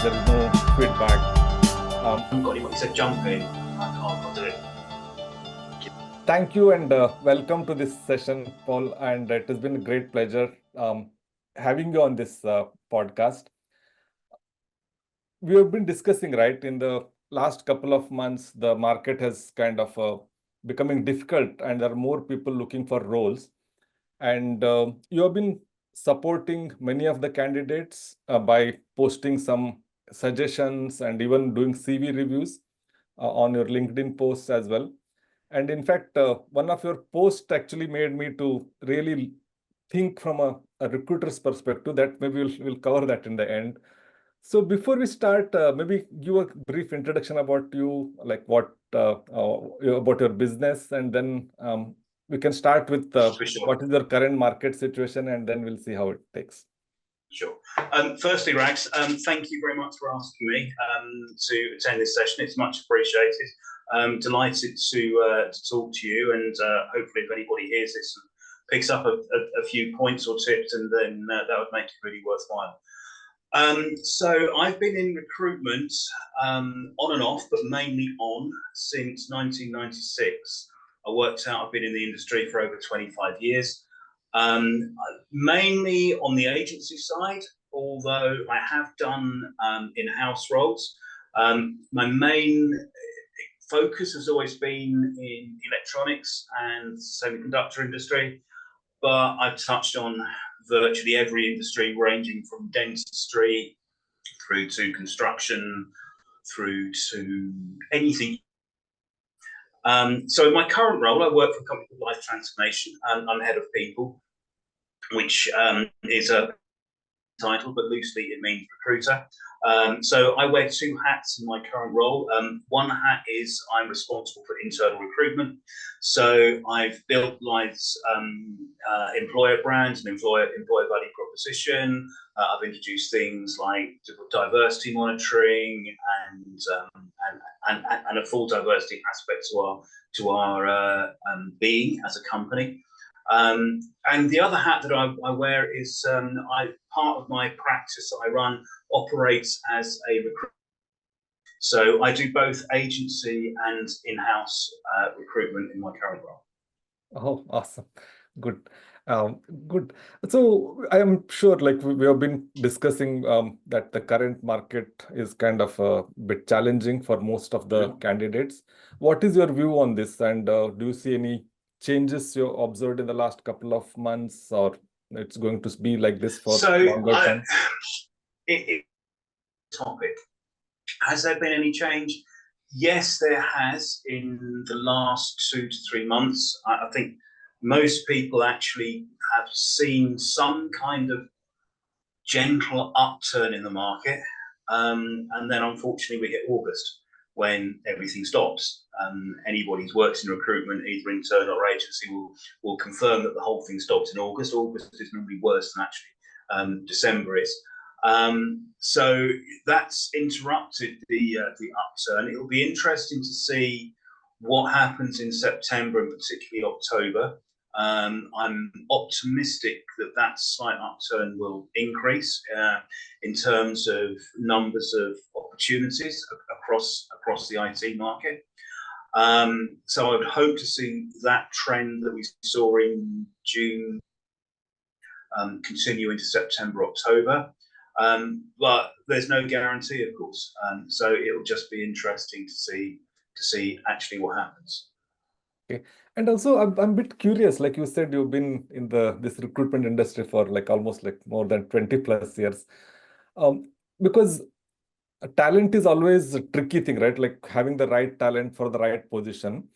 there is no feedback. He said jump in. I can't do it. Thank you and welcome to this session, Paul. And it has been a great pleasure having you on this podcast. We have been discussing, right, in the last couple of months, the market has kind of becoming difficult and there are more people looking for roles. And you have been supporting many of the candidates by posting some suggestions and even doing CV reviews on your LinkedIn posts as well. And in fact, one of your posts actually made me to really think from a recruiter's perspective that maybe we'll cover that in the end. So before we start, maybe give a brief introduction about you, like what about your business, and then we can start with For sure. what is your current market situation, and then we'll see how it takes. Sure. Firstly, Rags, thank you very much for asking me to attend this session. It's much appreciated. Delighted to talk to you, and hopefully, if anybody hears this and picks up a few points or tips, and then that would make it really worthwhile. So I've been in recruitment on and off, but mainly on since 1996. I've been in the industry for over 25 years, mainly on the agency side, although I have done in-house roles. My main focus has always been in electronics and semiconductor industry, but I've touched on virtually every industry, ranging from dentistry through to construction, through to anything. So in my current role, I work for a company called Life Transformation. I'm head of people, which is a title, but loosely it means recruiter. So I wear two hats in my current role. One hat is I'm responsible for internal recruitment. So I've built Life's employer brand and employer value proposition. I've introduced things like diversity monitoring and a full diversity aspect to our being as a company. And the other hat that I wear is part of my practice that I run operates as a recruiter. So I do both agency and in-house recruitment in my current role. Oh, awesome. Good. Good. So I am sure, like we have been discussing, that the current market is kind of a bit challenging for most of the candidates. What is your view on this? And do you see any changes you observed in the last couple of months, or it's going to be like this for longer time? Topic. Has there been any change? Yes, there has in the last 2 to 3 months. I think most people actually have seen some kind of gentle upturn in the market. And then unfortunately we hit August when everything stops. Anybody who's worked in recruitment, either internal or agency, will confirm that the whole thing stops in August. August is normally worse than actually December is. So that's interrupted the upturn. It'll be interesting to see what happens in September and particularly October. I'm optimistic that slight upturn will increase in terms of numbers of opportunities across the IT market. So I would hope to see that trend that we saw in June continue into September, October. But there's no guarantee, of course. So it'll just be interesting to see actually what happens. Okay. And also, I'm a bit curious, like you said, you've been in this recruitment industry for almost more than 20 plus years. Because talent is always a tricky thing, right? Like having the right talent for the right position.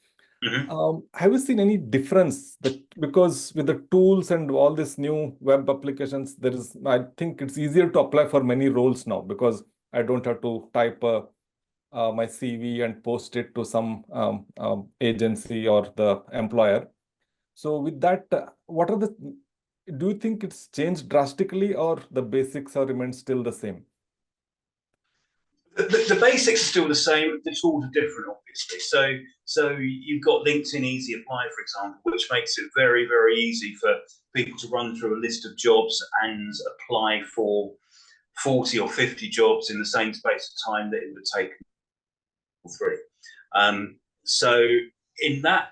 Have you seen any difference because with the tools and all these new web applications, I think it's easier to apply for many roles now because I don't have to type my CV and post it to some agency or the employer. So with that, do you think it's changed drastically or the basics are remain still the same? The basics are still the same. The tools are different, obviously. So you've got LinkedIn Easy Apply, for example, which makes it very, very easy for people to run through a list of jobs and apply for 40 or 50 jobs in the same space of time that it would take 3. So in that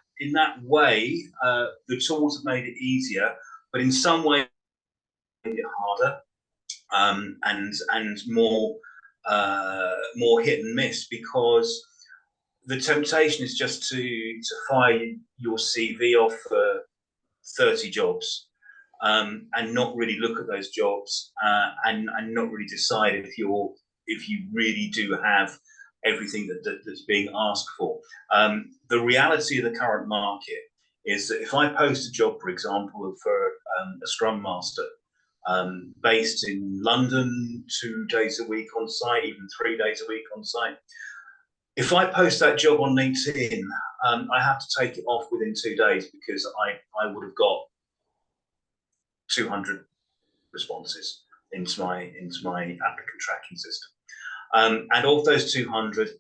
way, the tools have made it easier, but in some way made it harder, and more hit and miss, because the temptation is just to fire your CV off for 30 jobs, and not really look at those jobs, and not really decide if you really do have everything that's being asked for. The reality of the current market is that if I post a job, for example, for a Scrum Master, based in London, 2 days a week on site, even 3 days a week on site, if I post that job on LinkedIn, I have to take it off within 2 days, because I would have got 200 responses into my applicant tracking system. And of those 200,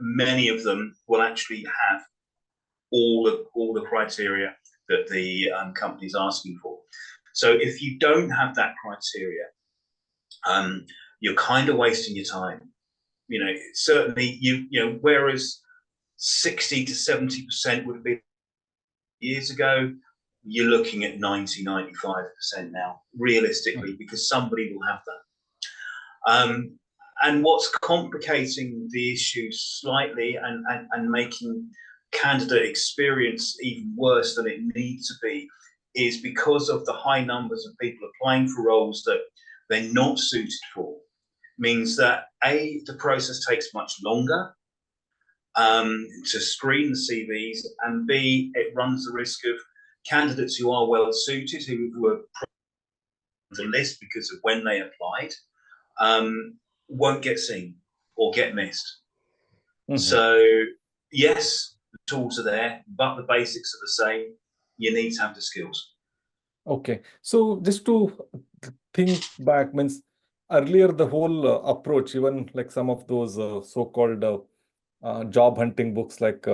many of them will actually have all the criteria that the company's asking for. So if you don't have that criteria, you're kind of wasting your time. Certainly, whereas 60 to 70% would be years ago, you're looking at 90, 95% now, realistically, because somebody will have that. And what's complicating the issue slightly, and making candidate experience even worse than it needs to be, is because of the high numbers of people applying for roles that they're not suited for, means that A, the process takes much longer to screen the CVs, and B, it runs the risk of candidates who are well suited, who are on the list because of when they applied, won't get seen or get missed. So yes, the tools are there, but the basics are the same. You need to have the skills. Okay, so just to think back, means earlier the whole approach, even like some of those so-called job hunting books, like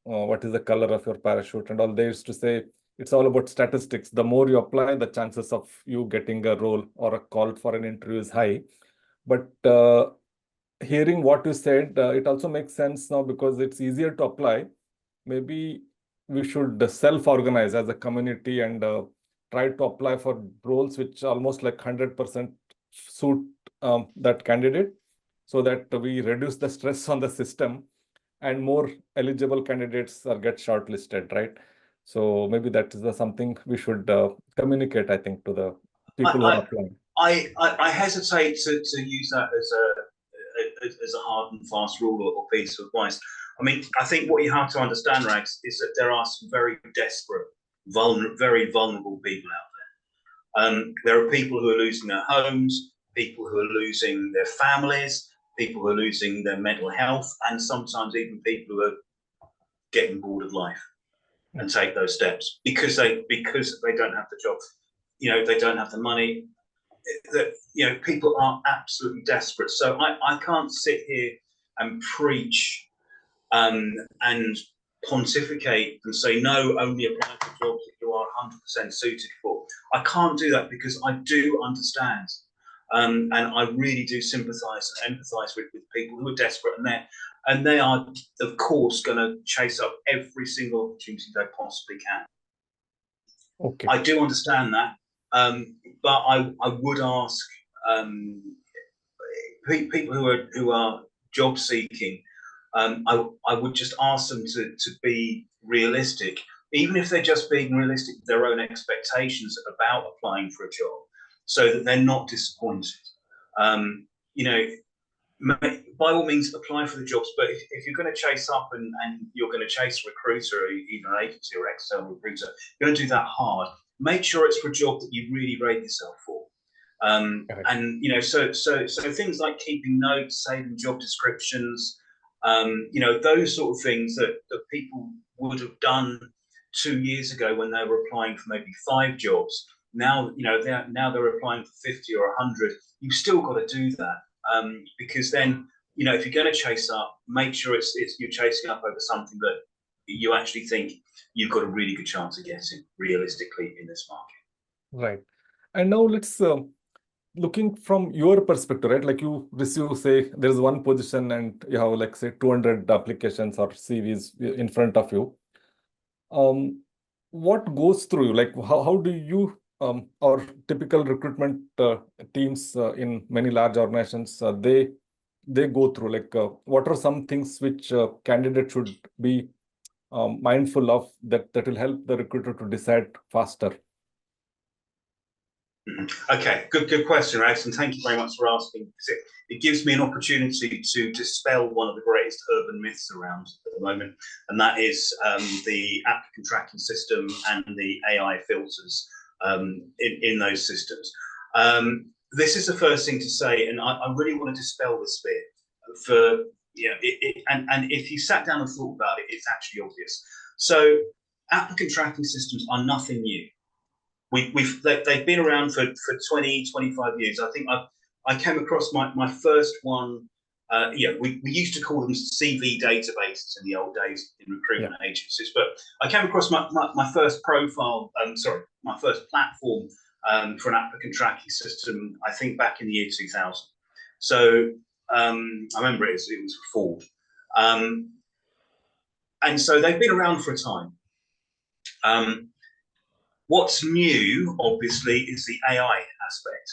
what is the color of your parachute and all, they used to say it's all about statistics. The more you apply, the chances of you getting a role or a call for an interview is high. But hearing what you said, it also makes sense now, because it's easier to apply. Maybe we should self-organize as a community and try to apply for roles which almost like 100% suit that candidate, so that we reduce the stress on the system and more eligible candidates get shortlisted, right? So maybe that is something we should communicate, I think, to the people who are applying. I hesitate to use that as a hard and fast rule or piece of advice. I mean, I think what you have to understand, Rags, is that there are some very desperate, very vulnerable people out there. There are people who are losing their homes, people who are losing their families, people who are losing their mental health, and sometimes even people who are getting bored of life and take those steps because they don't have the job, they don't have the money. That people are absolutely desperate. So I can't sit here and preach and pontificate and say, no, only apply for jobs that you are 100% suited for. I can't do that, because I do understand, and I really do sympathise and empathise with people who are desperate, and they are, of course, going to chase up every single opportunity they possibly can. Okay. I do understand that, but I would ask people who are job seeking, I would just ask them to be realistic, even if they're just being realistic with their own expectations about applying for a job, so that they're not disappointed. By all means, apply for the jobs, but if you're going to chase up and you're going to chase a recruiter, or either an agency or external recruiter, you're going to do that hard. Make sure it's for a job that you really rate yourself for. And so things like keeping notes, saving job descriptions, those sort of things that people would have done 2 years ago when they were applying for maybe 5 jobs. Now, they're applying for 50 or 100. You've still got to do that, because then, if you're going to chase up, make sure it's you're chasing up over something that you actually think you've got a really good chance of getting realistically in this market. Right. And now let's looking from your perspective, right? Like you receive, say, there's one position and you have like say 200 applications or CVs in front of you. What goes through you? Like how do you or typical recruitment teams in many large organizations they go through? Like what are some things which candidates should be mindful of that will help the recruiter to decide faster? Okay, good question, Rex, and thank you very much for asking. It gives me an opportunity to dispel one of the greatest urban myths around at the moment, and that is the applicant tracking system and the AI filters in those systems. This is the first thing to say, and I really want to dispel this fear. And if you sat down and thought about it, it's actually obvious. So, applicant tracking systems are nothing new. They've been around for 20, 25 years. I think I came across my first one. We used to call them CV databases in the old days in recruitment agencies, but I came across my first profile, my first platform for an applicant tracking system, I think back in the year 2000. So I remember it was for Ford. And so they've been around for a time. What's new, obviously, is the AI aspect,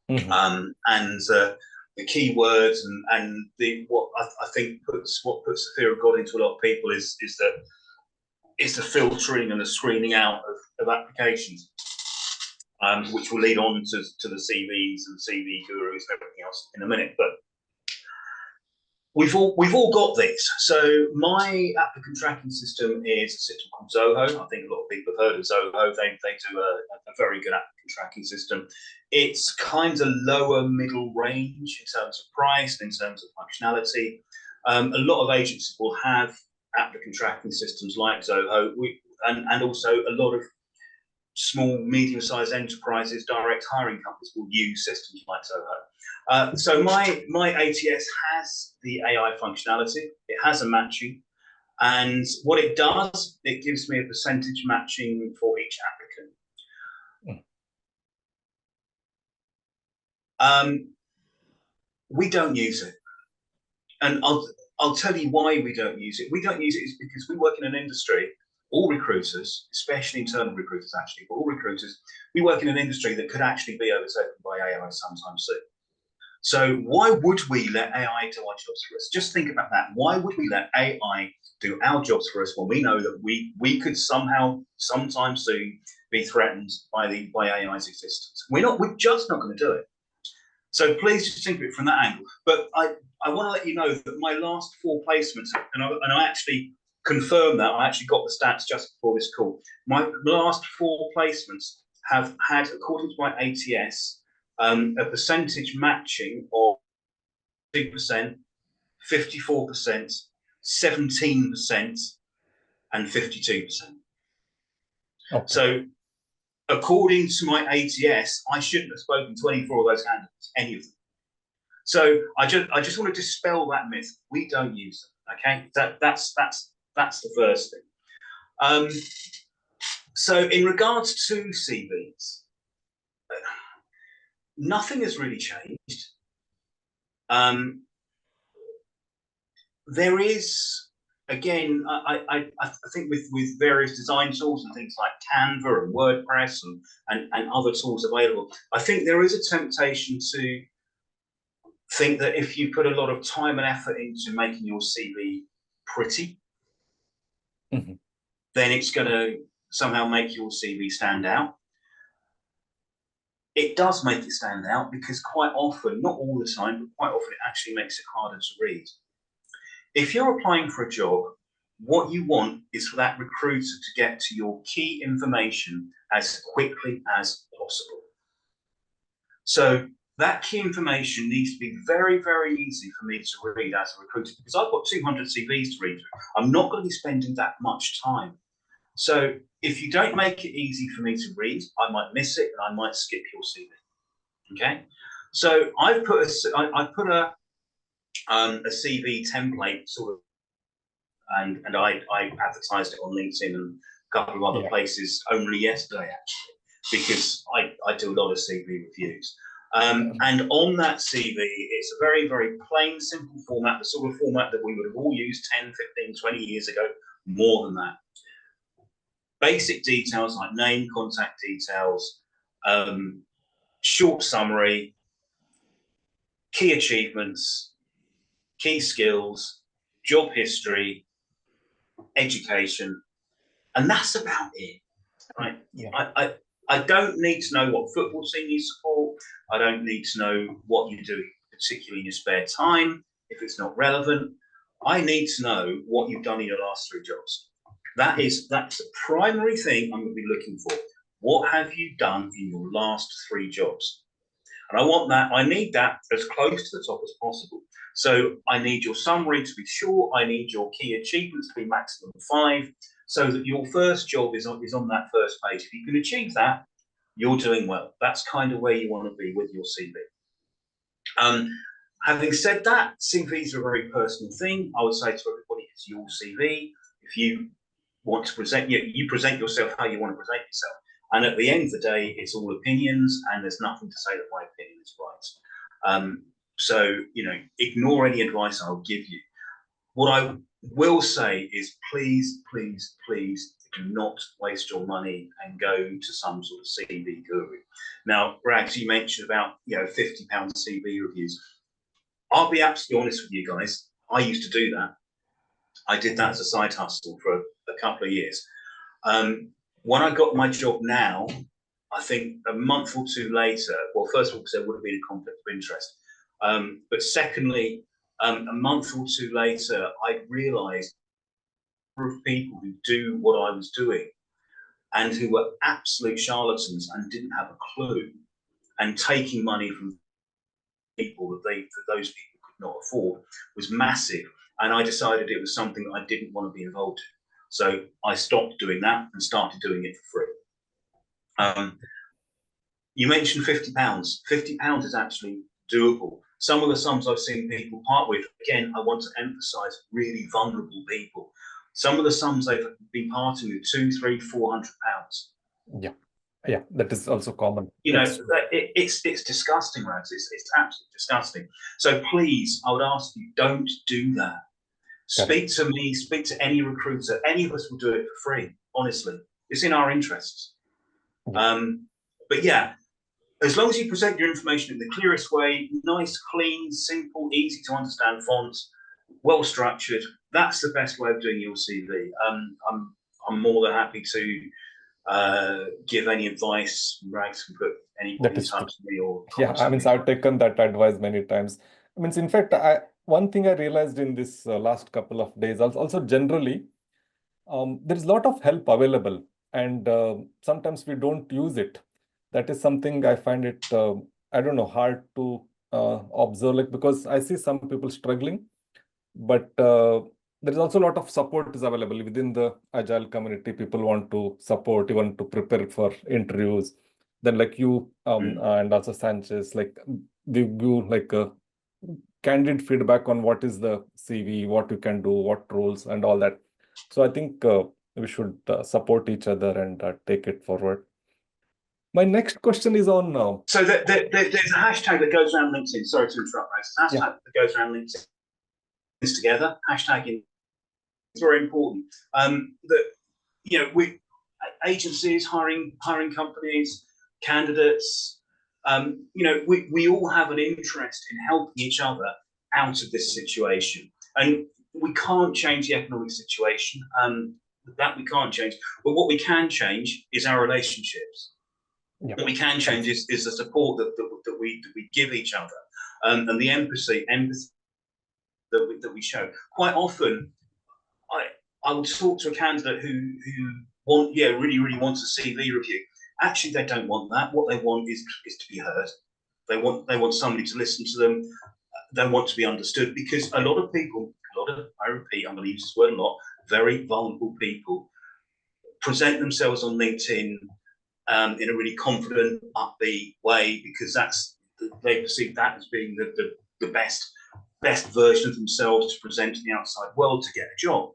and the keywords and what I think puts the fear of God into a lot of people is the filtering and the screening out of applications, which will lead on to the CVs and CV gurus and everything else in a minute, but. We've all got these. So my applicant tracking system is a system called Zoho. I think a lot of people have heard of Zoho. They do a very good applicant tracking system. It's kind of lower middle range in terms of price, in terms of functionality. A lot of agencies will have applicant tracking systems like Zoho, and also a lot of small, medium-sized enterprises, direct hiring companies will use systems like Zoho. So my ATS has the AI functionality. It has a matching. And what it does, it gives me a percentage matching for each applicant. We don't use it. And I'll tell you why we don't use it. We don't use it is because we work in an industry, all recruiters, especially internal recruiters actually, but all recruiters, we work in an industry that could actually be overtaken by AI sometime soon. So why would we let AI do our jobs for us? Just think about that. Why would we let AI do our jobs for us when we know that we could somehow, sometime soon, be threatened by AI's existence? We're just not going to do it. So please just think of it from that angle. But I want to let you know that my last 4 placements, and I actually confirmed that, I actually got the stats just before this call. My last 4 placements have had, according to my ATS, a percentage matching of 2%, 54%, 17%, and 52%. Okay. So according to my ATS, I shouldn't have spoken to 24 of those candidates, any of them. So I just want to dispel that myth. We don't use them. Okay, that's the first thing. So in regards to CVs, nothing has really changed. There is, again, I think with various design tools and things like Canva and WordPress and other tools available, I think there is a temptation to think that if you put a lot of time and effort into making your CV pretty, then it's going to somehow make your CV stand out. It does make it stand out because quite often, not all the time, but quite often it actually makes it harder to read. If you're applying for a job, what you want is for that recruiter to get to your key information as quickly as possible. So that key information needs to be very, very easy for me to read as a recruiter because I've got 200 CVs to read through. I'm not going to be spending that much time. So if you don't make it easy for me to read, I might miss it and I might skip your CV. Okay, so I've put a CV template sort of, and I advertised it on LinkedIn and a couple of other places only yesterday actually, because I do a lot of CV reviews. And on that CV, it's a very, very plain, simple format, the sort of format that we would have all used 10, 15, 20 years ago, more than that. Basic details like name, contact details, short summary, key achievements, key skills, job history, education, and that's about it. Right? Yeah. I don't need to know what football team you support. I don't need to know what you do, particularly in your spare time, if it's not relevant. I need to know what you've done in your last 3 jobs. That's the primary thing I'm going to be looking for. What have you done in your last 3 jobs? And I need that as close to the top as possible. So I need your summary to be short. I need your key achievements to be maximum 5, so that your first job is on that first page. If you can achieve that, you're doing well. That's kind of where you want to be with your CV. Having said that, CVs are a very personal thing. I would say to everybody, it's your CV. If you want to present, you present yourself how you want to present yourself. And at the end of the day, it's all opinions, and there's nothing to say that my opinion is right. So, ignore any advice I'll give you. What I will say is please, please, please do not waste your money and go to some sort of CV guru. Now, Rags, you mentioned about £50 CV reviews. I'll be absolutely honest with you guys. I used to do that. I did that as a side hustle for a couple of years. When I got my job now, I think a month or 2 later, well, first of all, because there would have been a conflict of interest. But secondly, a month or 2 later, I realized the number of people who do what I was doing and who were absolute charlatans and didn't have a clue, and taking money from people that those people could not afford was massive. And I decided it was something that I didn't want to be involved in. So I stopped doing that and started doing it for free. You mentioned £50. £50 is actually doable. Some of the sums I've seen people part with, again, I want to emphasize really vulnerable people. Some of the sums they've been parting with, £200, £300, £400. Yeah, that is also common. It's disgusting, Rags. It's absolutely disgusting. So please, I would ask you, don't do that. Speak to me, speak to any recruiter. Any of us will do it for free, honestly. It's in our interests. But yeah, as long as you present your information in the clearest way, nice, clean, simple, easy to understand fonts, well structured, that's the best way of doing your CV. I'm more than happy to give any advice. Rags can put anybody in touch with me. I've taken that advice many times. In fact, one thing I realized in this last couple of days, also generally, there is a lot of help available, and sometimes we don't use it. That is something I find it, hard to observe, because I see some people struggling, but there is also a lot of support is available within the Agile community. People want to support, even to prepare for interviews. Then you and also Sanchez, they give a candid feedback on what is the CV, what you can do, what roles, and all that. So I think we should support each other and take it forward. My next question is on... So there's a hashtag that goes around LinkedIn. Sorry to interrupt, Rags. Hashtag that goes around LinkedIn. This together. Hashtagging is very important. We agencies, hiring companies, candidates. We all have an interest in helping each other out of this situation, and we can't change the economic situation. That we can't change, but what we can change is our relationships. What we can change is the support that we give each other, and the empathy that we show. Quite often, I will talk to a candidate who really wants a CV review. Actually, they don't want that. What they want is to be heard. They want somebody to listen to them. They want to be understood, because a lot of people, I repeat, I'm going to use this word a lot, very vulnerable people present themselves on LinkedIn in a really confident, upbeat way, because they perceive that as being the best version of themselves to present to the outside world to get a job.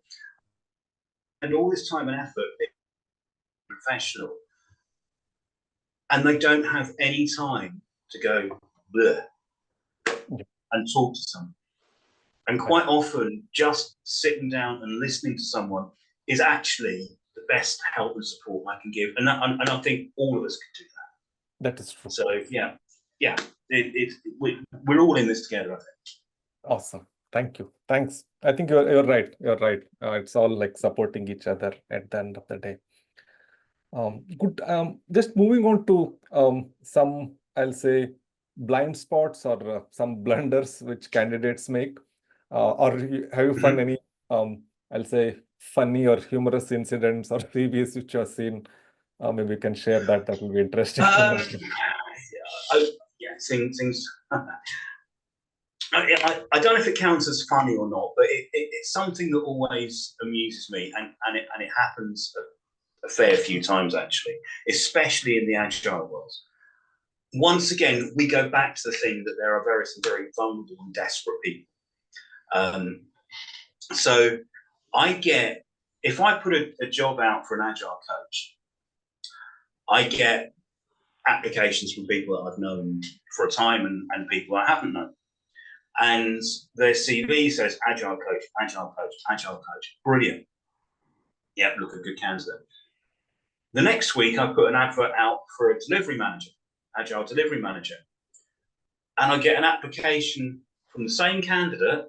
And all this time and effort, being professional, and they don't have any time to go bleh, and talk to someone. And quite often, just sitting down and listening to someone is actually the best help and support I can give. And I think all of us can do that. That is true. So yeah, we're all in this together, I think. Awesome. Thank you. Thanks. I think you're right. You're right. It's all like supporting each other at the end of the day. Good. Just moving on to some, I'll say, blind spots or some blunders which candidates make. Or have you found any, I'll say, funny or humorous incidents or CVs which you have seen? Maybe you can share that. That will be interesting to know. Yeah, things. I don't know if it counts as funny or not, but it's something that always amuses me, and it happens a fair few times actually, especially in the agile world. Once again, we go back to the thing that there are some very vulnerable and desperate people. So if I put a job out for an agile coach, I get applications from people that I've known for a time and people I haven't known. And their CV says agile coach, agile coach, agile coach. Brilliant. Yep, look, a good candidate. The next week, I put an advert out for a delivery manager, agile delivery manager. And I get an application from the same candidate,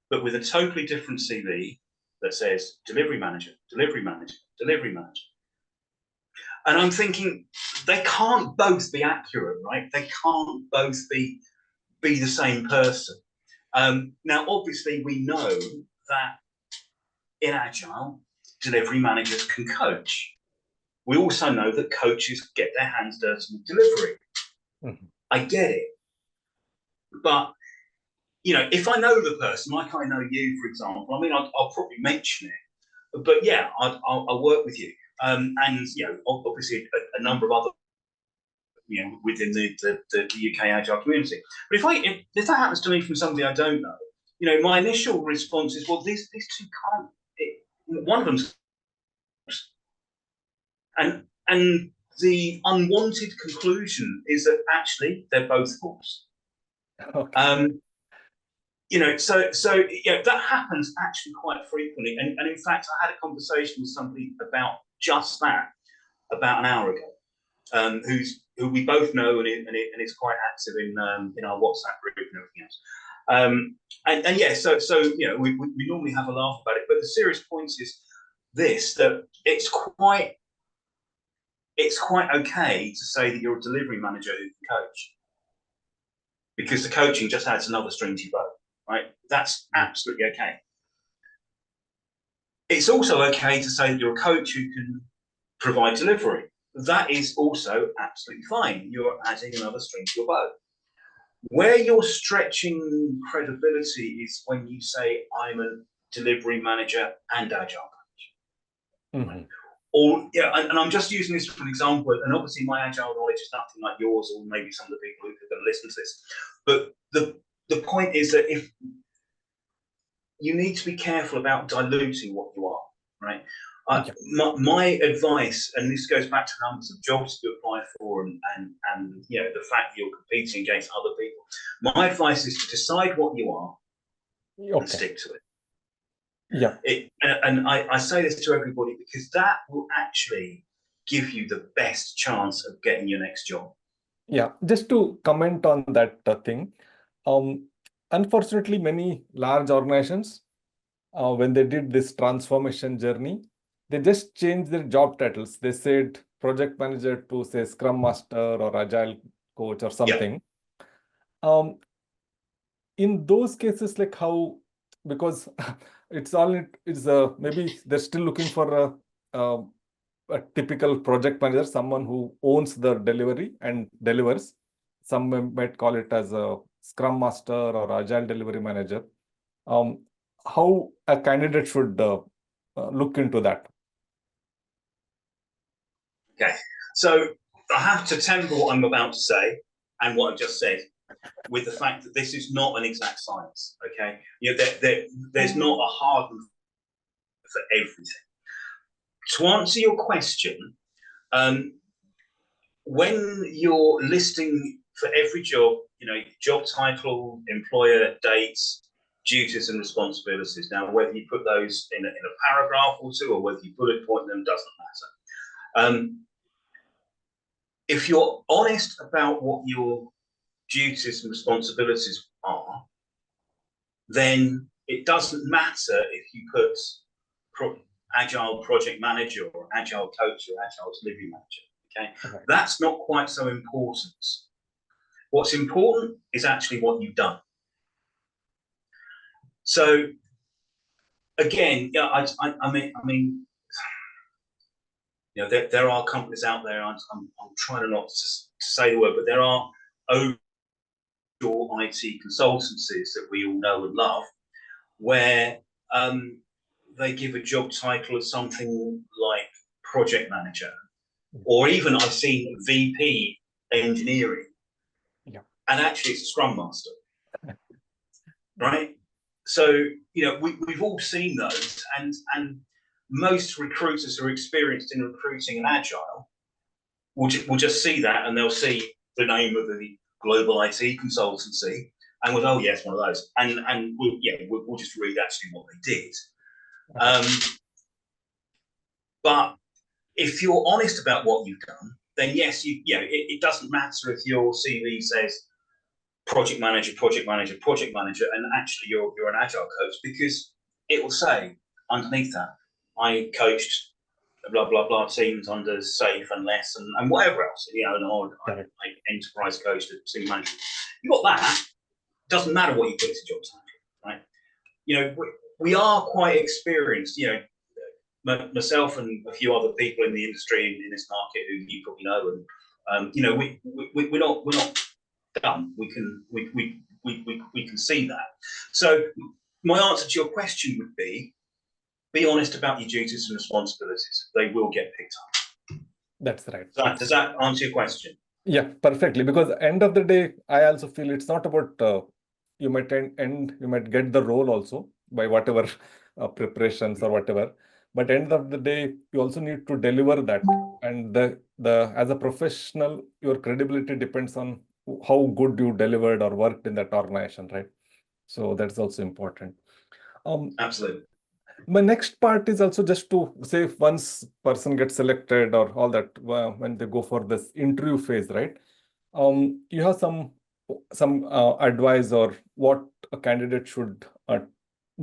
but with a totally different CV that says delivery manager, delivery manager, delivery manager. And I'm thinking, they can't both be accurate, right? They can't both be the same person. Now, obviously, we know that in Agile, delivery managers can coach. We also know that coaches get their hands dirty with delivery. Mm-hmm. I get it. But, if I know the person, like I know you, for example, I mean, I'll probably mention it. But yeah, I'll work with you. And, obviously, a number of other within the UK Agile community. But if that happens to me from somebody I don't know, my initial response is, well, these two can't. One of them's, and the unwanted conclusion is that actually they're both false. Okay. So that happens actually quite frequently. And in fact, I had a conversation with somebody about just that about an hour ago. Who we both know and is quite active in our WhatsApp group and everything else. And yeah, so we normally have a laugh about it, but the serious point is that it's quite okay to say that you're a delivery manager who can coach, because the coaching just adds another string to your bow, right? That's absolutely okay. It's also okay to say that you're a coach who can provide delivery. That is also absolutely fine. You're adding another string to your bow. Where you're stretching credibility is when you say, I'm a delivery manager and agile coach. Mm-hmm. Or, and I'm just using this for an example, and obviously my agile knowledge is nothing like yours or maybe some of the people who are going to listen to this. But the point is that if you need to be careful about diluting what you are, right? My advice, and this goes back to numbers of jobs to apply for, and the fact that you're competing against other people. My advice is to decide what you are and stick to it. Yeah. And I say this to everybody because that will actually give you the best chance of getting your next job. Yeah, just to comment on that thing. Unfortunately, many large organizations, when they did this transformation journey, they just changed their job titles. They said project manager to say Scrum Master or Agile Coach or something. Yeah. In those cases, like how, because maybe they're still looking for a typical project manager, someone who owns the delivery and delivers. Some might call it as a Scrum Master or Agile Delivery Manager. How a candidate should look into that? Okay, so I have to temper what I'm about to say and what I've just said with the fact that this is not an exact science. Okay, there's not a hard rule for everything. To answer your question, when you're listing for every job, job title, employer, dates, duties and responsibilities. Now, whether you put those in a paragraph or two, or whether you bullet point them, doesn't matter. If you're honest about what your duties and responsibilities are, then it doesn't matter if you put agile project manager or agile coach or agile delivery manager. Okay, that's not quite so important. What's important is actually what you've done. So again, I mean, there are companies out there. I'm trying not to say the word, but there are overall IT consultancies that we all know and love, where they give a job title of something like project manager, or even I've seen VP engineering, and actually it's a scrum master, right? So we've all seen those, and most recruiters who are experienced in recruiting and agile will just see that, and they'll see the name of the global IT consultancy, and we'll, oh yes, one of those, and we'll just read actually what they did. But if you're honest about what you've done, then yes, it doesn't matter if your CV says project manager, and actually you're an agile coach, because it will say underneath that, I coached blah blah blah teams under SAFe and less and whatever else, I enterprise coached at team management. You got that. Doesn't matter what you put as a job title, right? We are quite experienced. Myself and a few other people in the industry in this market who you probably know, and we're not done. We can see that. So my answer to your question would be honest about your duties and responsibilities. They will get picked up. That's right. Does that answer your question? Yeah, perfectly. Because at the end of the day, I also feel it's not about you might get the role also by whatever preparations or whatever. But at the end of the day, you also need to deliver that. And as a professional, your credibility depends on how good you delivered or worked in that organization, right? So that's also important. Absolutely. My next part is also just to say, once person gets selected or all that, when they go for this interview phase, right? You have some advice or what a candidate should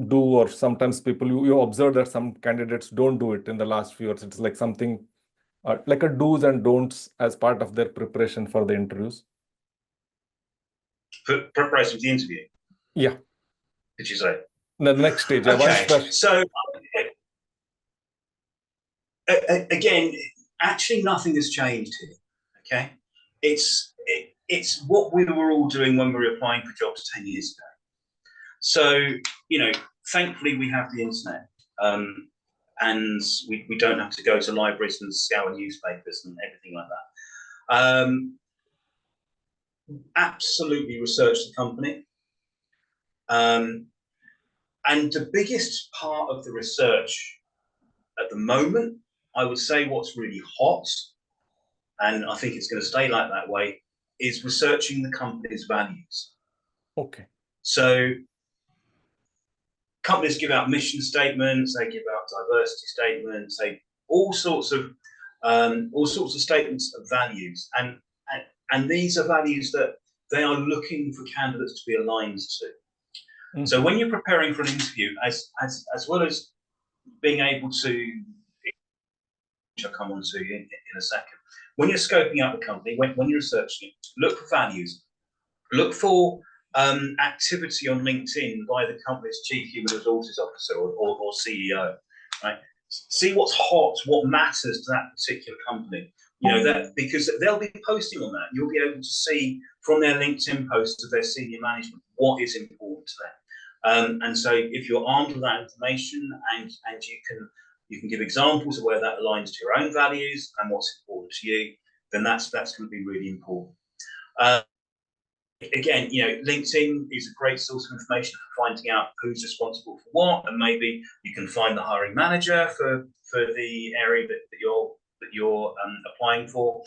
do, or sometimes you observe that some candidates don't do it in the last few years. It's like something like a do's and don'ts as part of their preparation for the interviews. Preparation for the interview? Yeah. Did you say? The next stage. Okay. So again, actually nothing has changed here. Okay. It's what we were all doing when we were applying for jobs 10 years ago. So, thankfully we have the internet, and we don't have to go to libraries and scour newspapers and everything like that. Absolutely research the company. And the biggest part of the research at the moment, I would say what's really hot, and I think it's going to stay like that way, is researching the company's values. Okay. So companies give out mission statements, they give out diversity statements, all sorts of statements of values, and these are values that they are looking for candidates to be aligned to. Mm-hmm. So when you're preparing for an interview, as well as being able to, which I'll come on to in a second, when you're scoping out the company, when you're researching it, look for values, look for activity on LinkedIn by the company's chief human resources officer or CEO, right? See what's hot, what matters to that particular company. That because they'll be posting on that. You'll be able to see from their LinkedIn posts of their senior management what is important to them. And so if you're armed with that information and you can give examples of where that aligns to your own values and what's important to you, then that's going to be really important. Again, LinkedIn is a great source of information for finding out who's responsible for what, and maybe you can find the hiring manager for the area that you're applying for.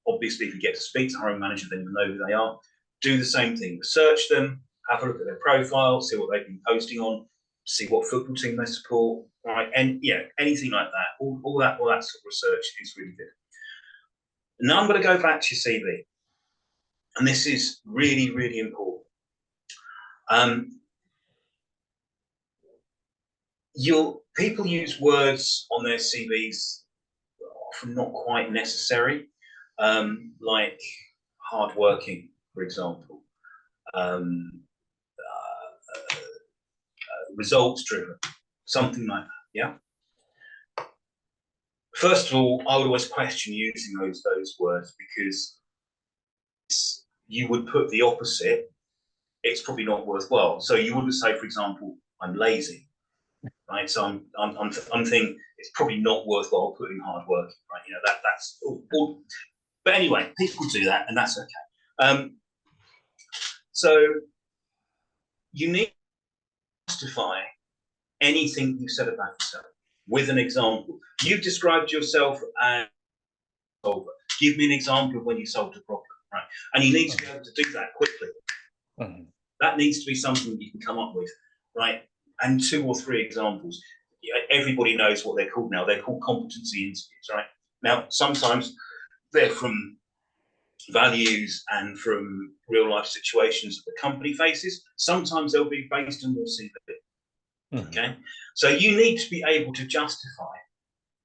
Obviously, if you get to speak to a hiring manager, then you know who they are. Do the same thing. Search them, have a look at their profile, see what they've been posting on, see what football team they support, right? And anything like that. All that sort of research is really good. Now I'm going to go back to your CV, and this is really, really important. People use words on their CVs often not quite necessary, like hardworking, for example, results driven, something like that. Yeah. First of all, I would always question using those words, because you would put the opposite. It's probably not worthwhile. So you wouldn't say, for example, I'm lazy, right? So I'm thinking it's probably not worthwhile putting hard work, right? You know, that's all. But anyway, people do that, and that's okay. So you need to justify anything you said about yourself with an example. You've described yourself as a solver. Give me an example of when you solved a problem, right? And you need to be able to do that quickly. Mm-hmm. That needs to be something you can come up with, right? And 2 or 3 examples. Everybody knows what they're called now. They're called competency interviews, right? Now, sometimes they're from values and from real life situations that the company faces. Sometimes they'll be based on your CV. Mm-hmm. Okay, so you need to be able to justify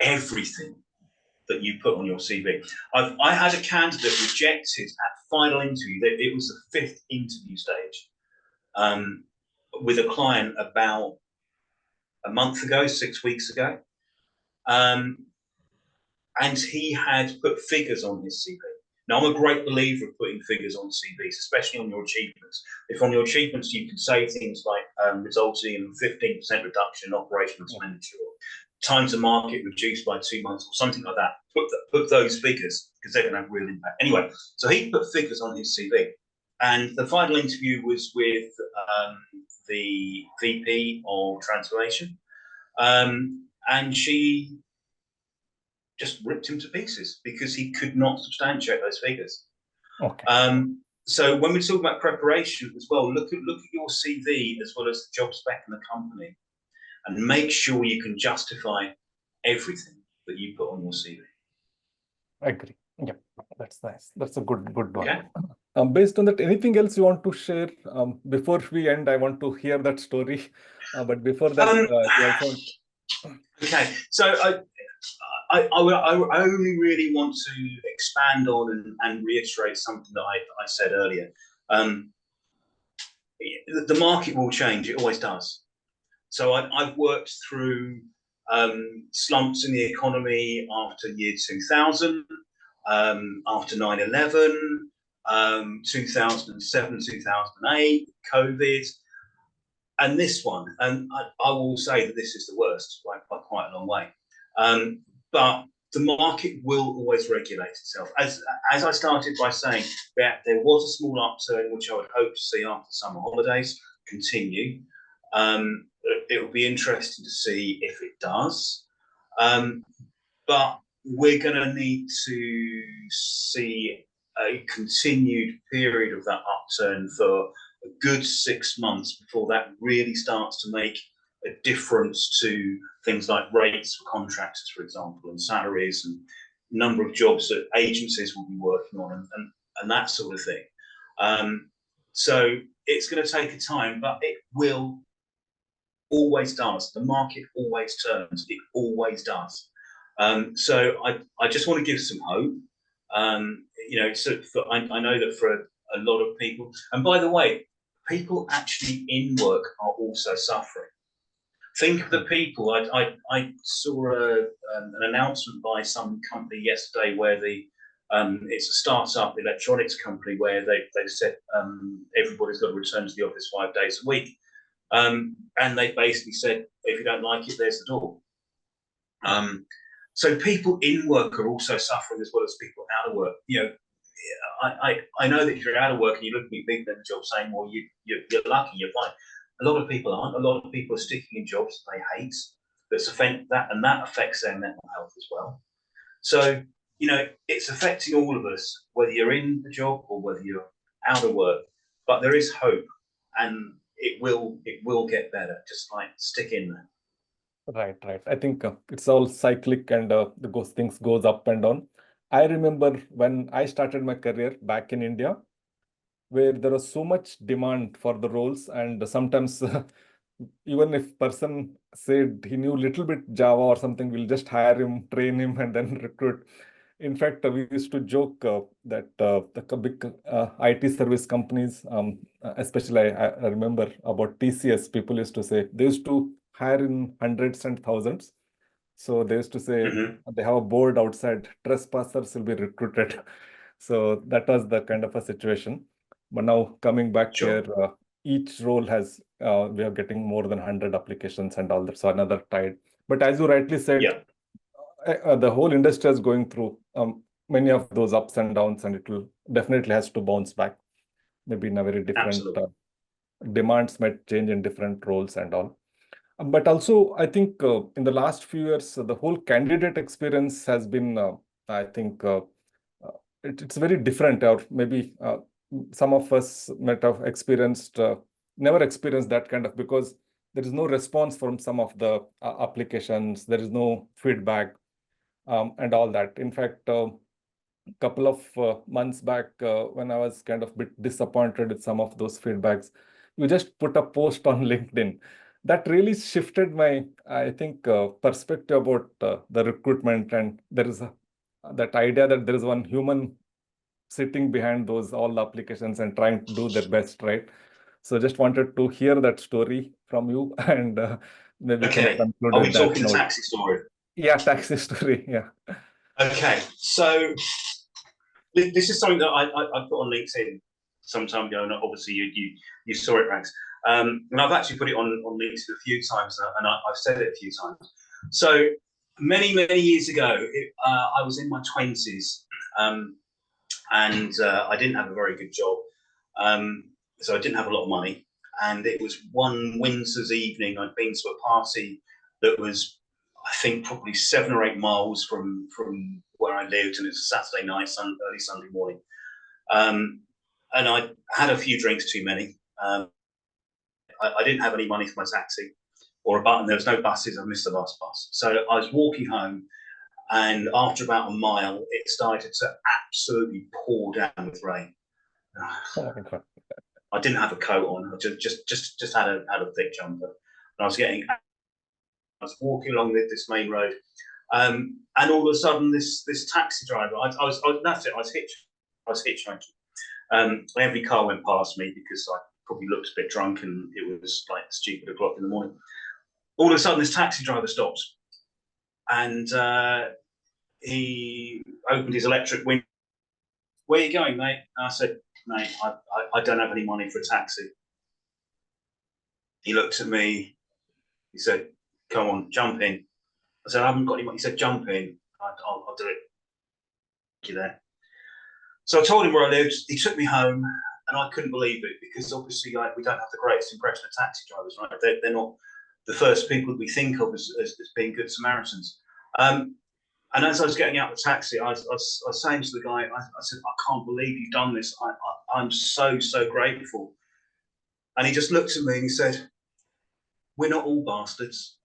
everything that you put on your CV. I had a candidate rejected at final interview. It was the 5th interview stage with a client about a month ago, 6 weeks ago, and he had put figures on his CV. Now, I'm a great believer of putting figures on CVs, especially on your achievements. If on your achievements you can say things like resulting in 15% reduction in operational expenditure, or time to market reduced by 2 months, or something like that, put those figures, because they're going to have real impact. Anyway, so he put figures on his CV. And the final interview was with the VP of transformation. And she just ripped him to pieces because he could not substantiate those figures. Okay. So when we talk about preparation as well, look at your CV as well as the job spec in the company, and make sure you can justify everything that you put on your CV. I agree. Yeah, that's nice. That's a good one. Okay. Based on that, anything else you want to share? Before we end, I want to hear that story. But before that, okay. So I only really want to expand on and reiterate something that I said earlier. The market will change. It always does. So I've worked through slumps in the economy after year 2000, after 9/11, 2007, 2008, COVID, and this one. And I will say that this is the worst by quite a long way. But the market will always regulate itself. As I started by saying, that there was a small upturn, which I would hope to see after summer holidays continue. It will be interesting to see if it does. But we're going to need to see a continued period of that upturn for a good 6 months before that really starts to make a difference to things like rates for contractors, for example, and salaries and number of jobs that agencies will be working on and that sort of thing. So it's going to take a time, but it will always does. The market always turns. It always does. So I just want to give some hope. I know that for a lot of people, and by the way, people actually in work are also suffering. Think of the people. I saw an announcement by some company yesterday where it's a startup electronics company where they said everybody's got to return to the office 5 days a week. And they basically said, if you don't like it, there's the door. So people in work are also suffering as well as people out of work. I know that if you're out of work and you're looking at people in the job saying, well, you're lucky, you're fine. A lot of people aren't. A lot of people are sticking in jobs they hate, and that affects their mental health as well. So you know, it's affecting all of us, whether you're in the job or whether you're out of work. But there is hope, and it will get better. Just like stick in there. Right, right. I think it's all cyclic and things goes up and down. I remember when I started my career back in India, where there was so much demand for the roles, and sometimes even if person said he knew little bit Java or something, we'll just hire him, train him, and then recruit. In fact, we used to joke that the big IT service companies, especially I remember about TCS, people used to say they used to hire in hundreds and thousands. So they used to say Mm-hmm. they have a board outside, trespassers will be recruited. So that was the kind of a situation. But now coming back Sure. here, each role has, we are getting more than 100 applications and all that. So another tide. But as you rightly said, Yeah. the whole industry is going through many of those ups and downs, and it will definitely has to bounce back, maybe in a very different Absolutely. demands might change in different roles and all. But also, I think in the last few years, the whole candidate experience has been, I think, it's very different, or maybe some of us might have never experienced that kind of, because there is no response from some of the applications, there is no feedback, and all that. In fact, couple of months back, when I was kind of bit disappointed with some of those feedbacks, you just put a post on LinkedIn. That really shifted my, I think, perspective about the recruitment, and there is that idea that there is one human sitting behind those all the applications and trying to do their best, right? So just wanted to hear that story from you, and maybe we can Okay. conclude Are we with that talking the note. taxi story? Yeah, taxi story. Yeah. Okay. So this is something that I put on LinkedIn some time ago, and obviously you saw it, Ranks. And I've actually put it on LinkedIn a few times, and I've said it a few times. So many years ago, I was in my 20s, and I didn't have a very good job, so I didn't have a lot of money. And it was one winter's evening. I'd been to a party that was, I think, probably 7 or 8 miles from where I lived, and it's a Saturday night, early Sunday morning. And I had a few drinks too many. I didn't have any money for my taxi or a button. There was no buses. I missed the last bus. So I was walking home, and after about a mile, it started to absolutely pour down with rain. Oh my God. I didn't have a coat on. I just had a thick jumper, and I was walking along this main road, and all of a sudden, this taxi driver. That's it. I was hitchhiking. Every car went past me because I probably looked a bit drunk, and it was like stupid o'clock in the morning. All of a sudden, this taxi driver stops, and he opened his electric window. Where are you going, mate? And I said, mate, I don't have any money for a taxi. He looked at me. He said, come on, jump in. I said, I haven't got any money. He said, jump in. I'll do it. Thank you there. So I told him where I lived. He took me home, and I couldn't believe it, because obviously, like, we don't have the greatest impression of taxi drivers, right? They're not the first people that we think of as being good Samaritans. And as I was getting out of the taxi, I was saying to the guy, I said, I can't believe you've done this. I'm so grateful. And he just looked at me and he said, we're not all bastards.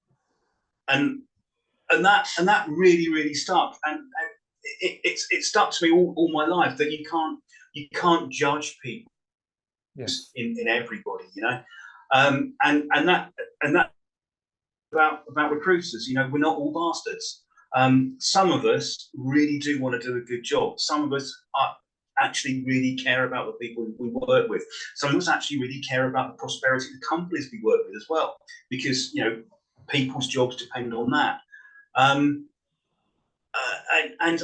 And that really stuck. And it stuck to me all my life, that you can't judge people Yes. in everybody, you know. And that about recruiters, you know, we're not all bastards. Some of us really do want to do a good job. Some of us actually really care about the people we work with. Some of us actually really care about the prosperity of the companies we work with as well, because, you know, people's jobs depend on that. And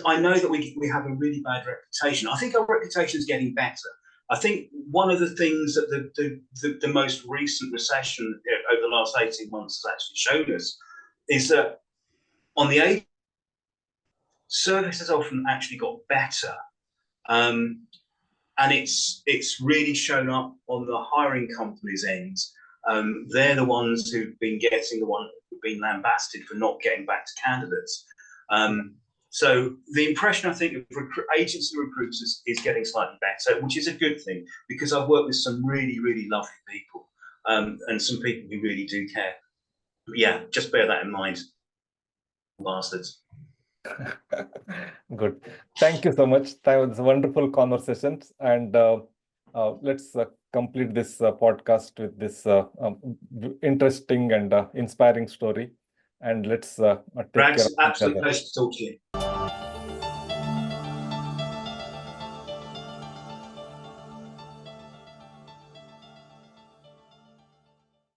I know that we have a really bad reputation. I think our reputation is getting better. I think one of the things that the most recent recession over the last 18 months has actually shown us is that on the aid, service has often actually got better. And it's really shown up on the hiring companies' ends. They're the ones who've been lambasted for not getting back to candidates. So the impression, I think, of agents and recruiters is getting slightly better, which is a good thing, because I've worked with some really, really lovely people, and some people who really do care. But yeah, just bear that in mind, bastards. Good. Thank you so much. That was a wonderful conversation. And let's complete this podcast with this interesting and inspiring story. And let's take care of each Absolute other. pleasure to talk to you.